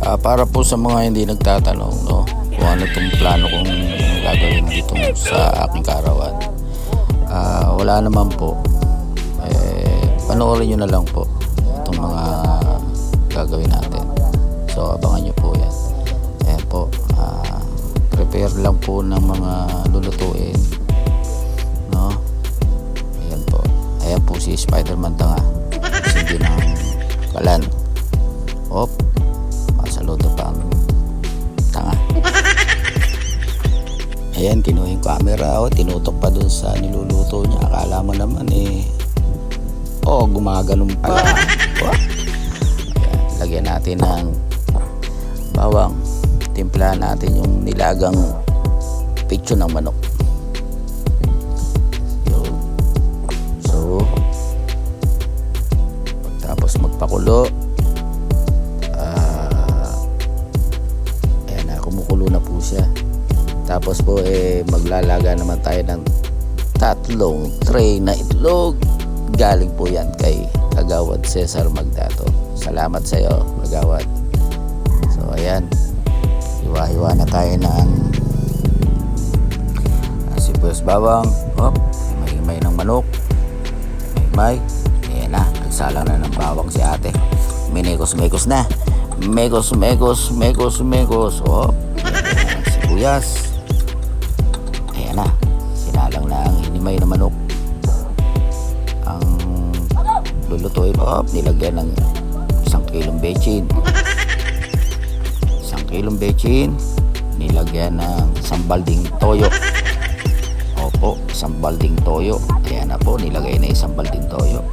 Para po sa mga hindi nagtatanong, no, kung ano itong plano kong gagawin dito sa aking karawan, wala naman po. Panoorin nyo na lang po itong mga gagawin natin. So abangan nyo po yan. Ayan po, prepare lang po ng mga lulutuin, no. Ayan po. Ayan po si Spider-Man tanga. Hindi ng kalan. Op, saludo pa ang tanga. Ayan, kinuha yung camera, tinutok pa dun sa niluluto niya. Akala mo naman gumaganon pa. Ayan, lagyan natin ng bawang. Timplahan natin yung nilagang pitso ng manok. Yun. So tapos magpakulo. Kumukulo na po siya. Tapos po maglalaga naman tayo ng 3 tray na itlog. Galing po yan kay Kagawad Cesar Magdato. Salamat sa iyo, Kagawad. So ayan, hiwa-hiwa na tayo ng sibuyas, bawang. Himay ng manok. Himay. Ayan na, nagsalang na ng bawang si ate. Minekos-mekos na. Mekos. Sibuyas. Ayan na, sinalang na ang hinimay na manok. Ang lulutuin, nilagyan ng 1 kilong bechin. 1 kilong bechin, nilagyan ng 1 balding toyo. Opo, 1 balding toyo. Ayan na po, nilagay na 1 balding toyo.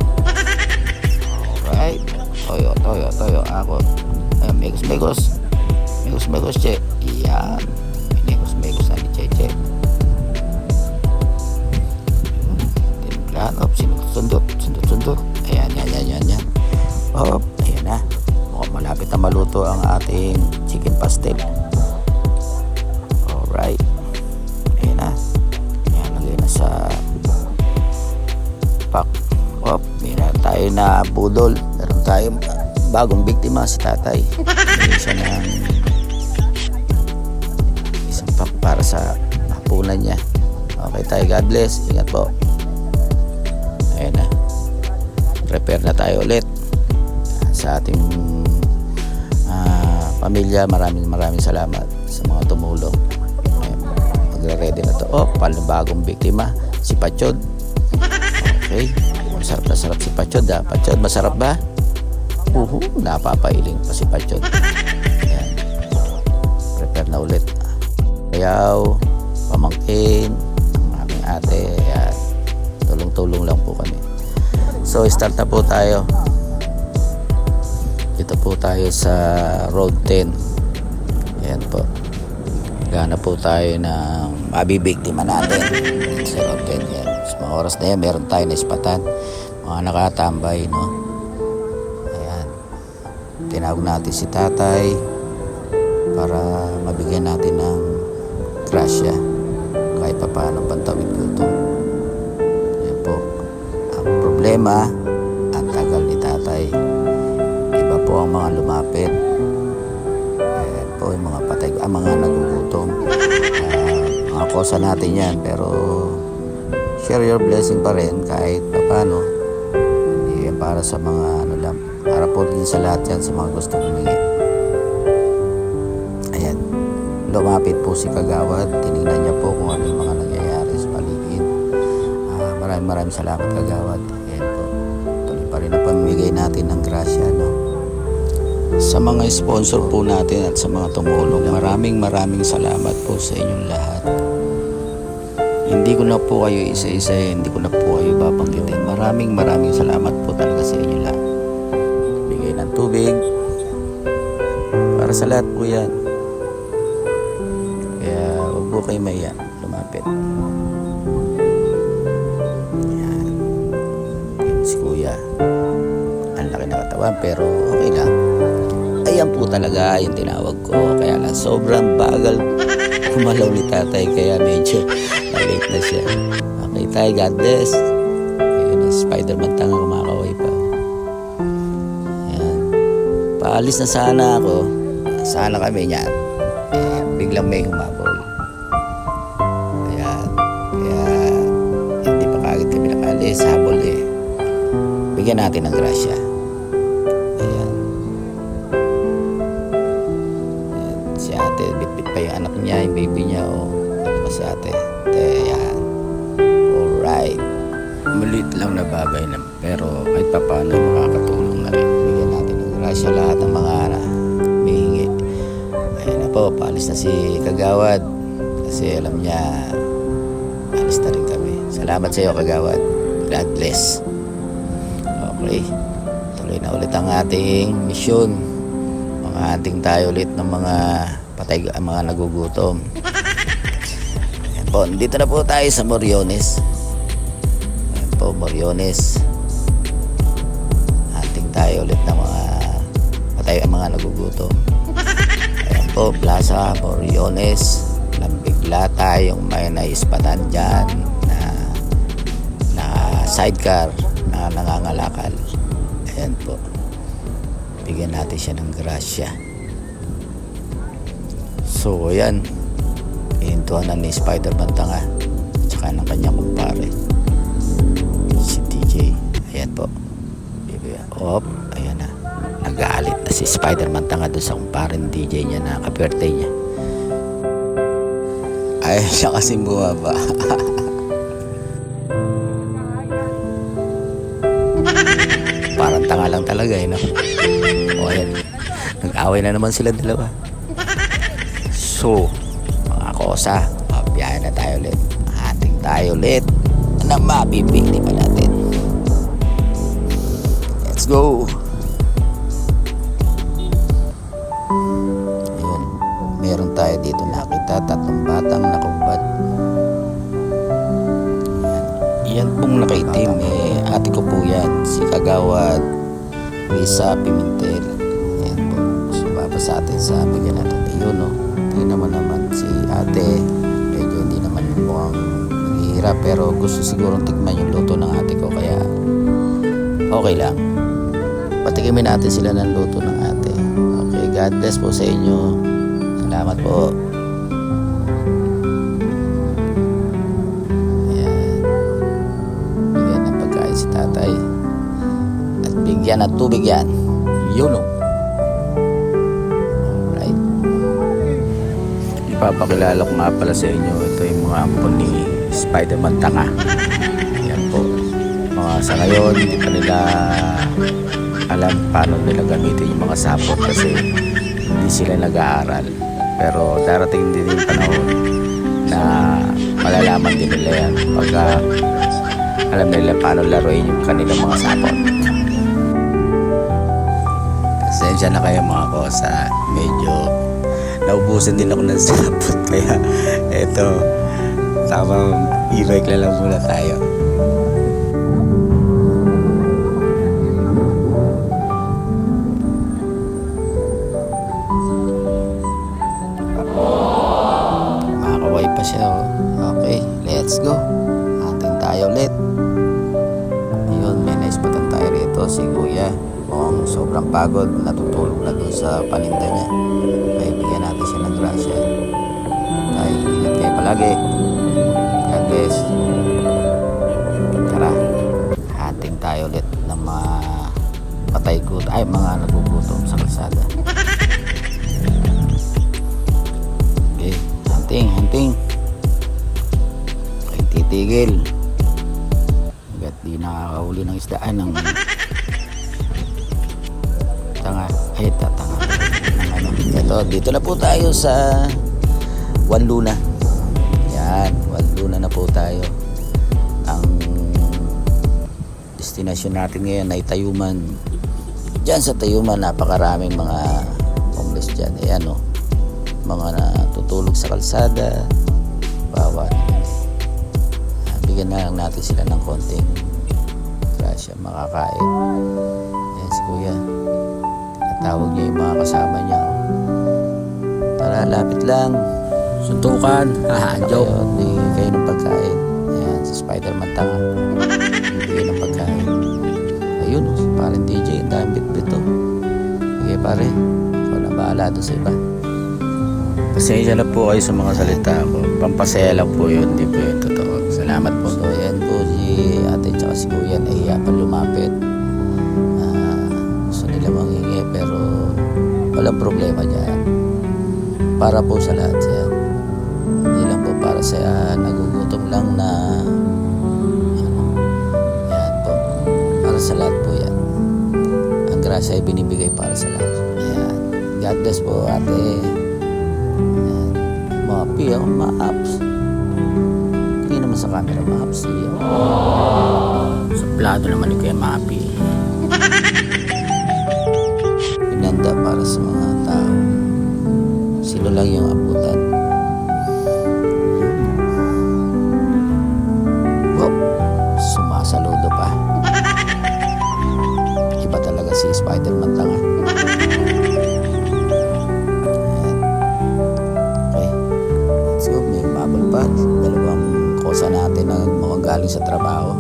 Alright, toyo. Ako Megos, che. Iyan. Megos na ni Cheche. Timplan. Sundot. Ayan. Ayan na. Mukhang malapit na maluto ang ating chicken pastel. Alright. Ayan na. Ayan, lagay na sa pack. Meron tayo na budol. Meron tayo bagong biktima si tatay. Isa ng isang pack para sa hapunan niya. Okay tayo, God bless. Ingat po. Ayan na, prepare na tayo ulit sa ating pamilya. Maraming salamat sa mga tumulong. Magre-ready na to. Bagong biktima si Pachod. Okay, masarap na sarap si Pachod. Pachod, masarap ba? Napapailing pa si Pachod. Ayan. Prepare na ulit. Ayaw, pamangkin, ang aming ate. Ayan. Tulong-tulong lang po kami. So start na po tayo. Dito po tayo sa Road 10. Ayan po. Gana po tayo ng mabibiktima natin sa Road 10. Ayan. Sa mga oras na yan, meron tayo na ispatan. Mga nakatambay, no? Tinawag natin si tatay para mabigyan natin ng grasya kahit pa paano pantawid gutom. Yan po ang problema. Ang tagal ni tatay. Iba po ang mga lumapit. Yan po yung mga patay, mga nagugutom. Mga kosa natin yan, pero share your blessing pa rin kahit pa paano. Hindi yan para sa mga para po din sa lahat yan, sa mga gusto humingi. Ayan, lumapit po si Kagawad. Tinignan niya po kung ano yung mga nangyayari sa paligid. Maraming salamat, Kagawad. Ayan po, tuloy pa rin ang pamimigay natin ng grasya, no? Sa mga sponsor po natin at sa mga tumulong, maraming salamat po sa inyong lahat. Hindi ko na po kayo isa-isa, hindi ko na po kayo babanggitin. Maraming salamat po talaga sa inyo lahat. Ng tubig para sa lahat po yan, kaya huwag po kayo maiyan, lumapit. Yan, yung si kuya, ang laki na katawan pero okay lang. Ayan po talaga yung tinawag ko, kaya lang sobrang bagal kumalaw ni tatay, kaya medyo late na siya. Okay tayo, God bless. Ayun, Spider-Man tanga, kumakaway pa. Paalis na sana ako. sana kami niyan. Biglang may humabol. Kaya hindi pa kagad kami nakalis, habol eh. Bigyan natin ng grasya. Ayan. Si ate, bit-bit pa yung anak niya, yung baby niya, ano ba si ate? Ayan. Alright. Maliit lang na bagay na, pero kahit pa paano makakatulong na rin. Bigyan natin ng grasya lahat ng mga humihingi. Ayan na po, paalis na si Kagawad. Kasi alam niya, alis na rin kami. Salamat sa iyo, Kagawad. God bless. Okay. Tuloy na ulit ang ating misyon. Mga tayo ulit ng mga patay, mga nagugutom. Ayan po, dito na po tayo sa Moriones. Ayan po, Moriones. Hunting tayo ulit ng mga patay, mga nagugutom. Ayan po, Plaza Moriones. Bigla tayong may naispatan dyan na sidecar na nangangalakal. Ayan po, bigyan natin siya ng grasya. So ayan, ihintuhan na ni Spider-Man tanga at saka ng kanyang kumpare si TJ. Ayan po, ayan na, nag-aalit na si Spider-Man tanga doon sa kumpare ni DJ niya na ka-birthday niya. Ay, siya kasi bumaba. Parang tanga lang talaga eh, no? O, ayan. Nag-away na naman sila dalawa. So, mga kosa, biyahe na tayo ulit. Hunting tayo ulit na mabibigti pa natin. Let's go! Ayun, meron tayo dito nakita, 3 batang nakubad. Yan pong nakaitim ate ko po yan, si Kagawad Risa Pimentel. Yan po, sumaba sa atin sa bigyan natin. Ayun tingnan naman si ate, medyo hindi naman mukhang naghihirap, pero gusto sigurong tikman yung luto ng ate ko, kaya okay lang, patikimin natin sila ng luto ng ate. Okay, God bless po sa inyo. Salamat po. Si tatay at bigyan at tubig yan, yun o. Alright, ipapakilala ko nga pala sa inyo, ito yung mga ampon ni Spider-Man tanga. Yan po, mga sa ngayon hindi pa nila alam paano nila gamitin yung mga sapot kasi hindi sila nag-aaral, pero darating din yung panahon na malalaman din nila yan pagka alam nila paano laruin yung kanilang mga sapot. Pasensya na kayo mga kosa, medyo naubusan din ako ng sapot, kaya eto, tamang e-bike lang muna tayo. Makakaway pa siya Okay, let's go. Hunting tayo ulit. Ayun, may naispatan tayo rito, si Kuya. Mukhang sobrang pagod, natutulog na doon sa paninda niya. Kaya bigyan natin siya ng grasya. Tay, ingat kayo palagi. God bless. Tara, hunting tayo ulit ng mga patay gutom, mga nagugutom sa kalsada. Okay, hunting. Ay, titigil. Hanggat di nakakahuli ng isdaan ng tanga. Ito, dito na po tayo sa Juan Luna. Yan, Juan Luna na po tayo. Ang destinasyon natin ngayon ay Tayuman. Diyan sa Tayuman, napakaraming mga homeless dyan. Ayan mga natutulog sa kalsada. Bawa naman. Bigyan na lang natin sila ng konting grasya, makakain. Ayan si Kuya, tinatawag niya yung mga kasama niya. Tara, lapit lang, suntukan. Joke. Kayo ng pagkain. Ayan, si Spider-Man tanga, bigay ng pagkain. Ayun, parang DJ, ang dami bit-bit. Okay pare, ikaw na ba? bahala doon sa iba. Pasensya na po kayo sa mga salita ko. Pampasaya lang po yun, hindi po yun totoo. Salamat po. So yan po si ate tsaka si kuya nahiya pa lumapit. Gusto nila manghingi pero walang problema dyan. Para po sa lahat yan. Hindi lang po para sa nagugutom lang na yan po. Para sa lahat po yan. Ang grasya ay binibigay para sa lahat. Ayan. God bless po ate. Ayan. Mapi ako ma-apps. Hindi naman sa camera ma-apps siya. Suplado naman yung kaya Mapi. Pinanda para sa mga tao. Sino lang yung abutan. Wow, sumasaludo pa. Iba talaga si Spider-Man tanga. Okay, let's go. May bubble bath. Dalawang kosa natin na mga galing sa trabaho.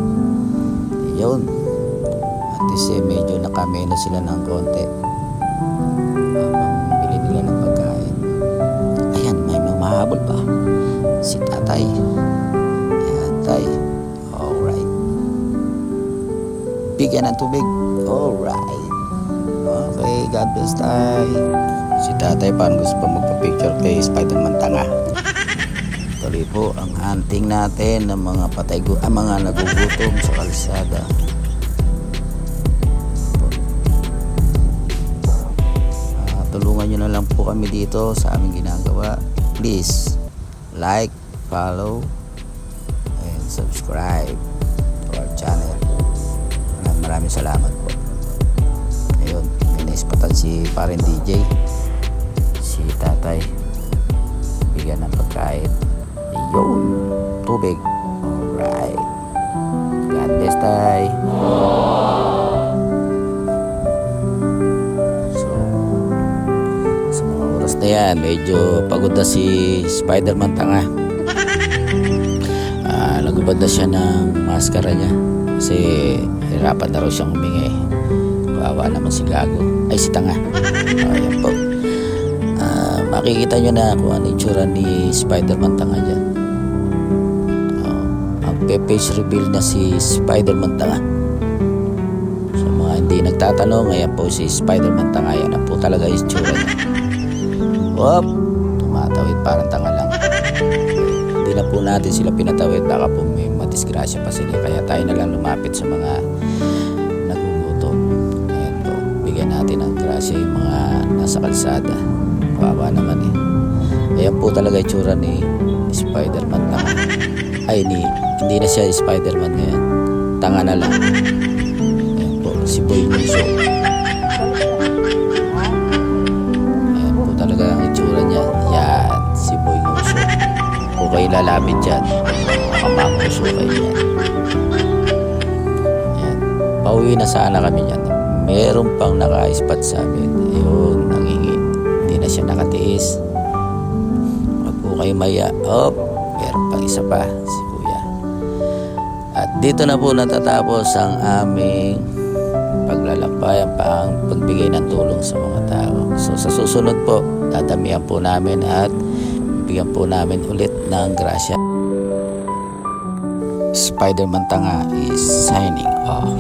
Yun. At least medyo nakameno sila ng konti. Habang bili nila ng pagkain. Ayan, may mahabol pa. Si tatay. Ayan, tay. Alright. Bigyan ng tubig. Alright. Okay, God bless tay. Si tatay parang gusto pa magpa-picture kay Spider-Man tanga. Tuloy po ang hunting natin ng mga mga nagugutom sa kalsada. Tulungan nyo na lang po kami dito sa aming ginagawa. Please like, follow, and subscribe to our channel. Maraming salamat po. Ayun, may naispatan si parent DJ, si tatay. Bigyan ng pagkain. Ayun, tubig. Alright. God bless tay. So, sa mga oras na yan, medyo pagod na si Spider-Man tanga. Nagubad na siya ng maskara niya. Kasi hirapan na raw siyang humingi. Kawawa naman si Gago. Ay, si tanga. Ayan po. Makikita nyo na kung ano yung tsura ni Spider-Man tanga dyan. Magpe-face reveal na si Spider-Man tanga. Sa mga hindi nagtatanong, ayan po si Spider-Man tanga. Yan na po talaga yung tsura niya. Wop! Tumatawid parang tanga lang. Hindi na po natin sila pinatawid. Baka po may madisgrasya pa sila. Kaya tayo na lang lumapit sa mga nagugutom. Ayan po. Bigyan natin ng grasya yung mga nasa kalsada. Kawawa naman eh. Ayan po talaga yung tsura ni Spider-Man tanga. Ay, hindi na siya Spider-Man ngayon. Tanga na lang. Ayan po, si Boy Muso. Ayan po talaga ang itsura niya. Yan, si Boy Muso. Kung kayo lalapit dyan, makamuso kayo yan. Ayan. Pauwi na sana kami dyan. Meron pang naka-spot sa amin. Ayun, nangingi. Hindi na siya nakatiis. Huwag po kayo maya. Oh, meron pang isa pa, si Kuya. At dito na po natatapos ang aming paglalakbayan pang pagbigay ng tulong sa mga tao. So sa susunod po, dadamihan po namin at bigyan po namin ulit ng grasya. Spider-Man tanga is signing off.